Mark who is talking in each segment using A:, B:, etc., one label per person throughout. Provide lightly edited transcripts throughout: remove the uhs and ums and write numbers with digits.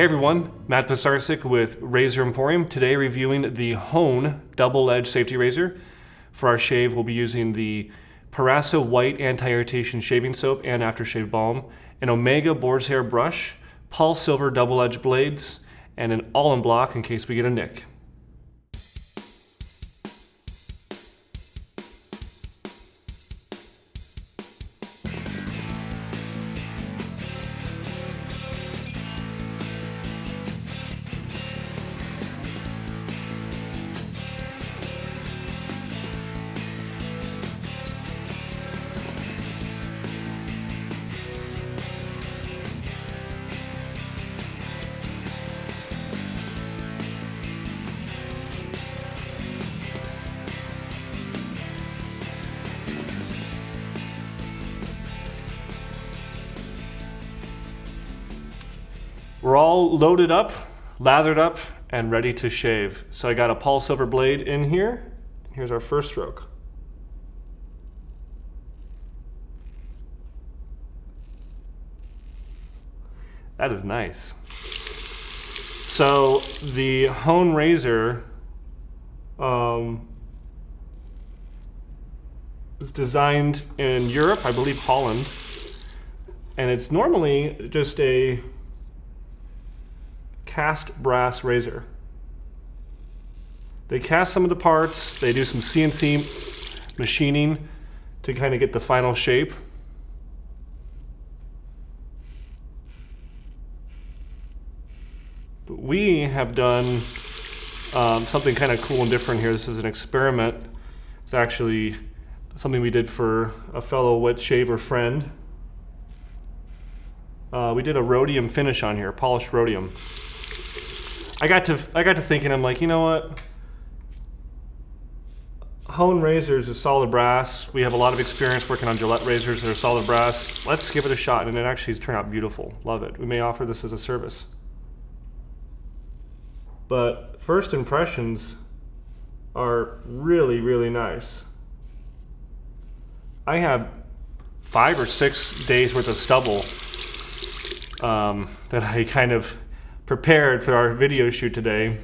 A: Hey everyone, Matt Pisarcik with RazorEmporium. Today reviewing the Hone double-edged safety razor. For our shave, we'll be using the Parasso White Anti-Irritation Shaving Soap and Aftershave Balm, an Omega Boar's Hair brush, Pulse Silver double-edged blades, and an Allen block in case we get a nick. We're all loaded up, lathered up, and ready to shave. So I got a Pulse Silver blade in here. Here's our first stroke. That is nice. So the Hone razor is designed in Europe, I believe Holland, and it's normally just a cast brass razor. They cast some of the parts, they do some CNC machining to kind of get the final shape. But we have done something kind of cool and different here. This is an experiment. It's actually something we did for a fellow wet shaver friend. We did a rhodium finish on here, polished rhodium. I got to thinking, I'm like, you know what? Hone razors is solid brass. We have a lot of experience working on Gillette razors that are solid brass. Let's give it a shot, and it actually turned out beautiful. Love it. We may offer this as a service. But first impressions are really, really nice. I have 5 or 6 days worth of stubble that I kind of prepared for our video shoot today.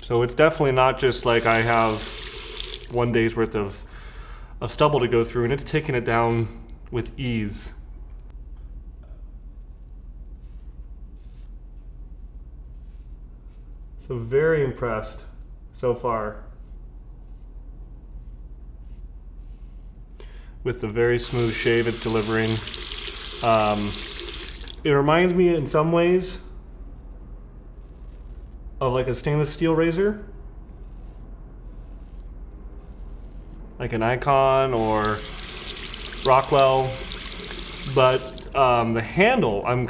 A: So it's definitely not just like I have 1 day's worth of stubble to go through, and it's taking it down with ease. So very impressed so far with the very smooth shave it's delivering. It reminds me in some ways of like a stainless steel razor, like an Icon or Rockwell, but the handle, I'm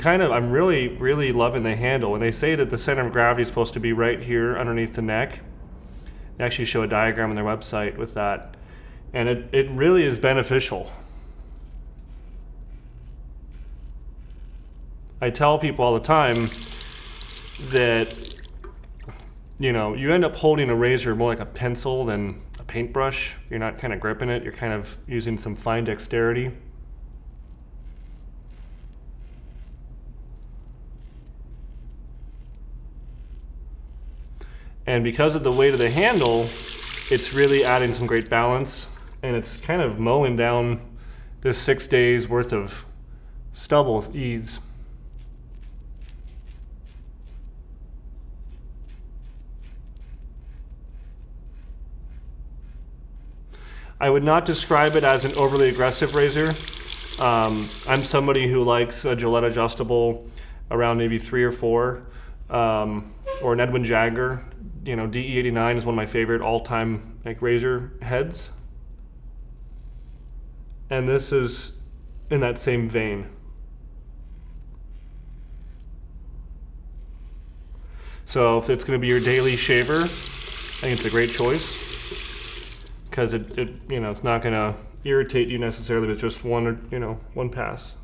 A: really loving the handle. And they say that the center of gravity is supposed to be right here underneath the neck. They actually show a diagram on their website with that, and it really is beneficial. I tell people all the time that, you know, you end up holding a razor more like a pencil than a paintbrush. You're not kind of gripping it, you're kind of using some fine dexterity. And because of the weight of the handle, it's really adding some great balance, and it's kind of mowing down this 6 days worth of stubble with ease. I would not describe it as an overly aggressive razor. I'm somebody who likes a Gillette adjustable around maybe 3 or 4, or an Edwin Jagger. You know, DE89 is one of my favorite all-time like razor heads, and this is in that same vein. So if it's going to be your daily shaver, I think it's a great choice, because it's not going to irritate you necessarily with just one pass.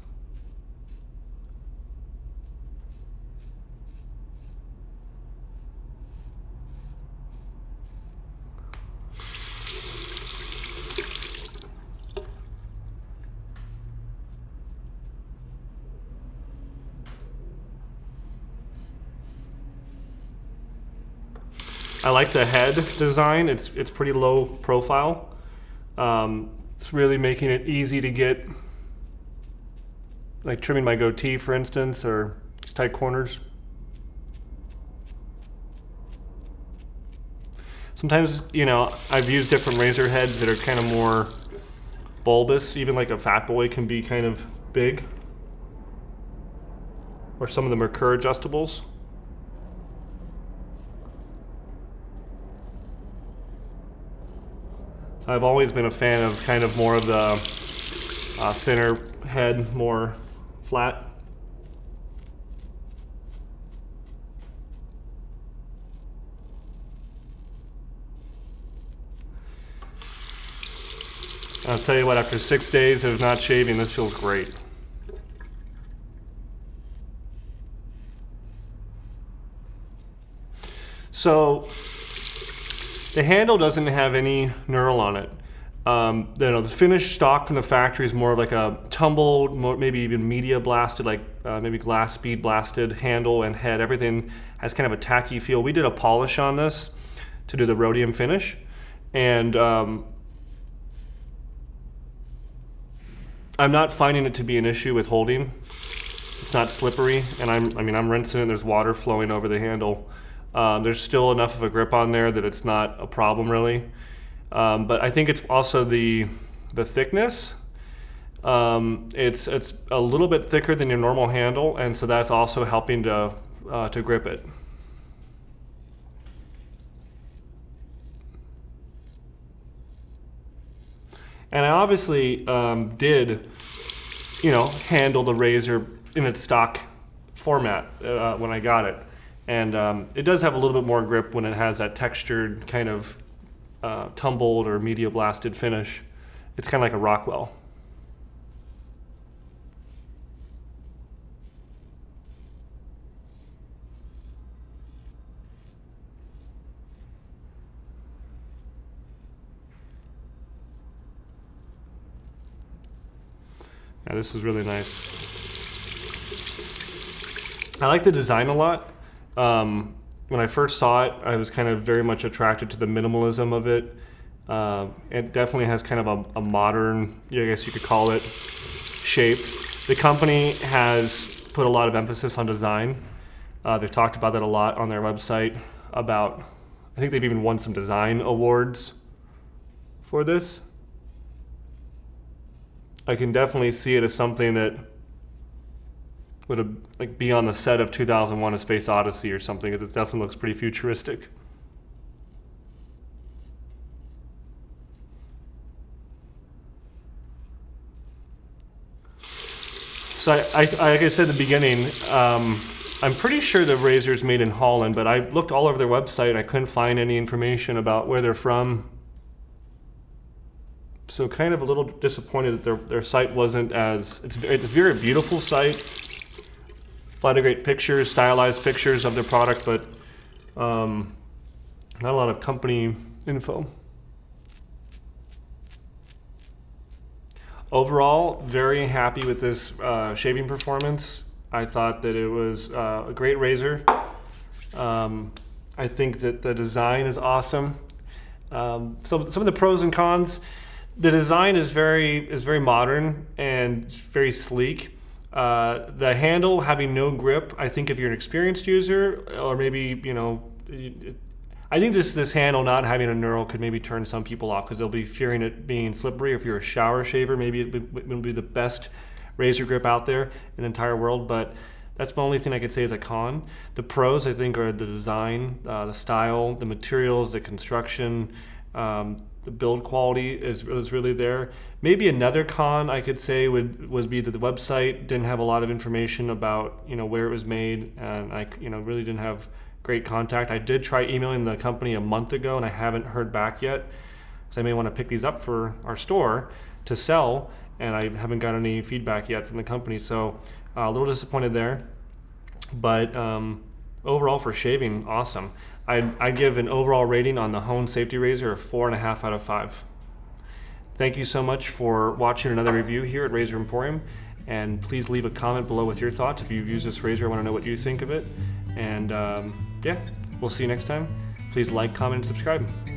A: I like the head design. It's pretty low profile. It's really making it easy to get, like trimming my goatee, for instance, or these tight corners. Sometimes, you know, I've used different razor heads that are kind of more bulbous. Even like a Fat Boy can be kind of big. Or some of them are Kerr adjustables. So I've always been a fan of kind of more of the thinner head, more flat. I'll tell you what, after 6 days of not shaving, this feels great. So the handle doesn't have any knurl on it. You know, the finished stock from the factory is more of like a tumbled, more, maybe even media blasted, like maybe glass bead blasted handle and head. Everything has kind of a tacky feel. We did a polish on this to do the rhodium finish, and I'm not finding it to be an issue with holding. It's not slippery, and I'm rinsing it. There's water flowing over the handle. There's still enough of a grip on there that it's not a problem really. But I think it's also the thickness. It's a little bit thicker than your normal handle, and so that's also helping to grip it. And I obviously did, you know, handle the razor in its stock format when I got it. And it does have a little bit more grip when it has that textured kind of tumbled or media blasted finish. It's kind of like a Rockwell. Yeah, this is really nice. I like the design a lot. When I first saw it, I was kind of very much attracted to the minimalism of it. It definitely has kind of a modern, I guess you could call it, shape. The company has put a lot of emphasis on design. They've talked about that a lot on their website about, I think they've even won some design awards for this. I can definitely see it as something that would like be on the set of 2001: A Space Odyssey or something. It definitely looks pretty futuristic. So like I said at the beginning, I'm pretty sure the razor's made in Holland, but I looked all over their website and I couldn't find any information about where they're from. So kind of a little disappointed that their site wasn't as, it's a very beautiful site. A lot of great pictures, stylized pictures of their product, but not a lot of company info. Overall, very happy with this shaving performance. I thought that it was a great razor. I think that the design is awesome. Some of the pros and cons. The design is very modern and very sleek. The handle having no grip, I think if you're an experienced user, or maybe, you know, I think this handle not having a knurl could maybe turn some people off because they'll be fearing it being slippery. If you're a shower shaver, maybe it would be the best razor grip out there in the entire world, but that's the only thing I could say is a con. The pros, I think, are the design, the style, the materials, the construction, the build quality is really there. Maybe another con I could say would be that the website didn't have a lot of information about, you know, where it was made, and I, you know, really didn't have great contact. I did try emailing the company a month ago and I haven't heard back yet, so I may want to pick these up for our store to sell, and I haven't got any feedback yet from the company, so a little disappointed there. But overall for shaving, awesome. I give an overall rating on the Hone Safety Razor of 4.5 out of 5. Thank you so much for watching another review here at Razor Emporium, and please leave a comment below with your thoughts. If you've used this razor, I want to know what you think of it. And yeah, we'll see you next time. Please like, comment, and subscribe.